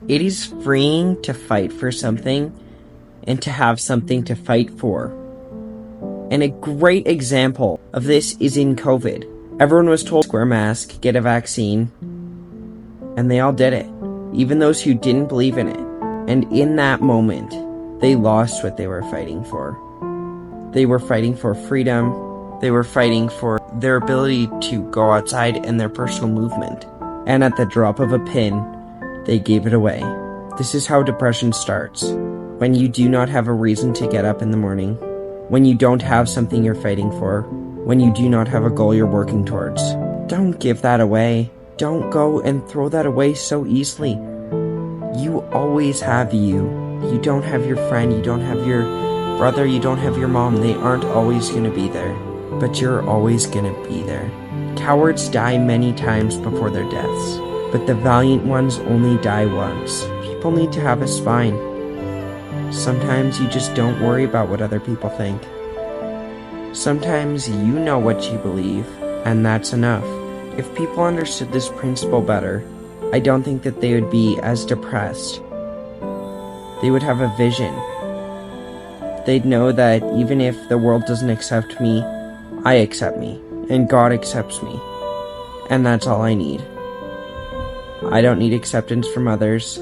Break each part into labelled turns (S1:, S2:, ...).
S1: It is freeing to fight for something and to have something to fight for. And a great example of this is in COVID. Everyone was told to wear a mask, get a vaccine, and they all did it, even those who didn't believe in it. And in that moment, they lost what they were fighting for. They were fighting for freedom. They were fighting for their ability to go outside and their personal movement. And at the drop of a pin, they gave it away. This is how depression starts. When you do not have a reason to get up in the morning, when you don't have something you're fighting for, when you do not have a goal you're working towards. Don't give that away. Don't go and throw that away so easily. You always have you. You don't have your friend, you don't have your brother, you don't have your mom. They aren't always going to be there, but you're always going to be there. Cowards die many times before their deaths, but the valiant ones only die once. People need to have a spine. Sometimes you just don't worry about what other people think. Sometimes you know what you believe, and that's enough. If people understood this principle better, I don't think that they would be as depressed. They would have a vision. They'd know that even if the world doesn't accept me, I accept me, and God accepts me. And that's all I need. I don't need acceptance from others.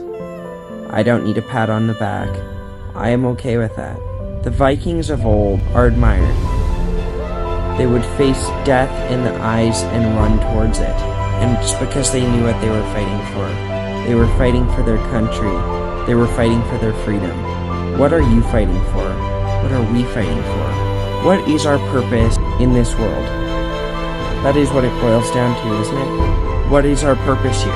S1: I don't need a pat on the back. I am okay with that. The Vikings of old are admired. They would face death in the eyes and run towards it. And just because they knew what they were fighting for. They were fighting for their country. They were fighting for their freedom. What are you fighting for? What are we fighting for? What is our purpose in this world? That is what it boils down to, isn't it? What is our purpose here?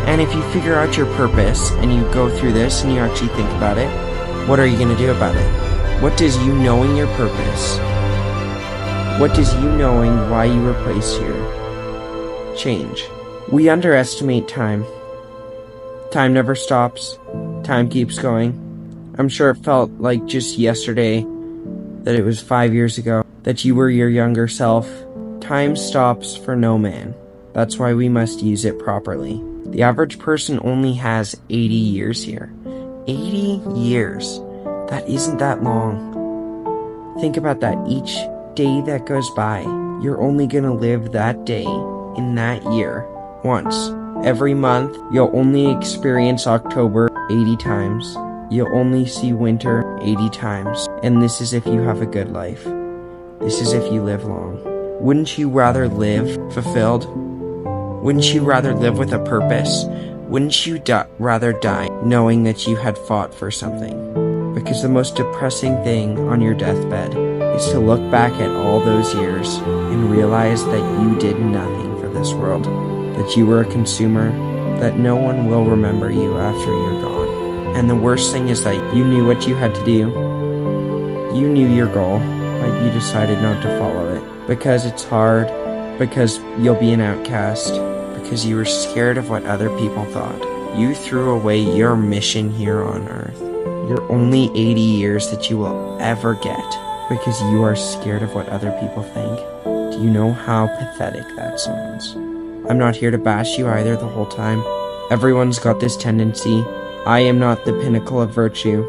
S1: And if you figure out your purpose and you go through this and you actually think about it, what are you going to do about it? What does you knowing your purpose, what does you knowing why you were placed here change? We underestimate time. Time never stops. Time keeps going. I'm sure it felt like just yesterday that it was 5 years ago that you were your younger self. Time stops for no man. That's why we must use it properly. The average person only has 80 years here. 80 years. That isn't that long. Think about that. Each day that goes by, you're only gonna live that day in that year once. Every month, you'll only experience October 80 times. You'll only see winter 80 times. And this is if you have a good life. This is if you live long. Wouldn't you rather live fulfilled? Wouldn't you rather live with a purpose? Wouldn't you rather die knowing that you had fought for something? Because the most depressing thing on your deathbed is to look back at all those years and realize that you did nothing for this world, that you were a consumer, that no one will remember you after you're gone. And the worst thing is that you knew what you had to do. You knew your goal, but you decided not to follow it. Because it's hard, because you'll be an outcast, because you were scared of what other people thought. You threw away your mission here on Earth. Your only 80 years that you will ever get, because you are scared of what other people think. Do you know how pathetic that sounds? I'm not here to bash you either the whole time. Everyone's got this tendency. I am not the pinnacle of virtue.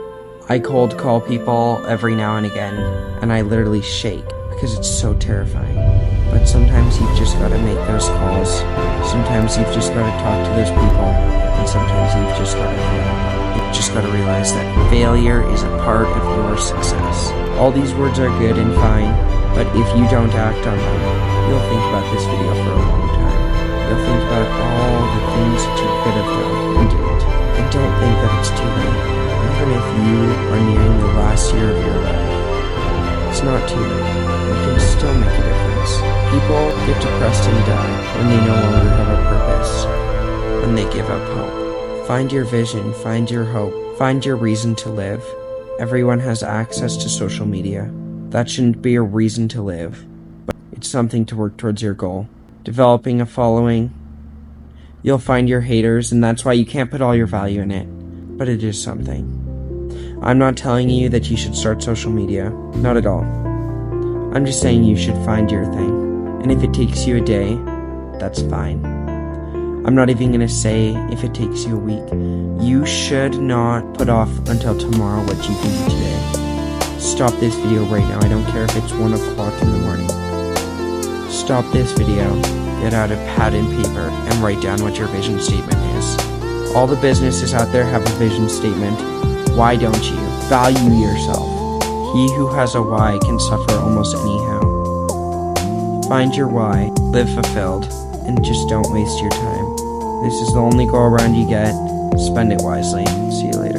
S1: I cold call people every now and again, and I literally shake because it's so terrifying. But sometimes you've just got to make those calls. Sometimes you've just got to talk to those people, and sometimes you've just got to fail. You've just got to realize that failure is a part of your success. All these words are good and fine, but if you don't act on them, you'll think about this video for a long time. You'll think about all the things that you could have done and didn't. And don't think that it's too late. Even if you are nearing the last year of your life, it's not too late. You can still make a difference. People get depressed and die when they no longer have a purpose, when they give up hope. Find your vision, find your hope, find your reason to live. Everyone has access to social media. That shouldn't be a reason to live, but it's something to work towards your goal. Developing a following. You'll find your haters, and that's why you can't put all your value in it, but it is something. I'm not telling you that you should start social media, not at all. I'm just saying you should find your thing, and if it takes you a day, that's fine. I'm not even gonna say if it takes you a week. You should not put off until tomorrow what you can do today. Stop this video right now. I don't care if it's 1 o'clock in the morning. Stop this video, get out a pad and paper, and write down what your vision statement is. All the businesses out there have a vision statement. Why don't you? Value yourself. He who has a why can suffer almost anyhow. Find your why, live fulfilled, and just don't waste your time. This is the only go around you get. Spend it wisely. See you later.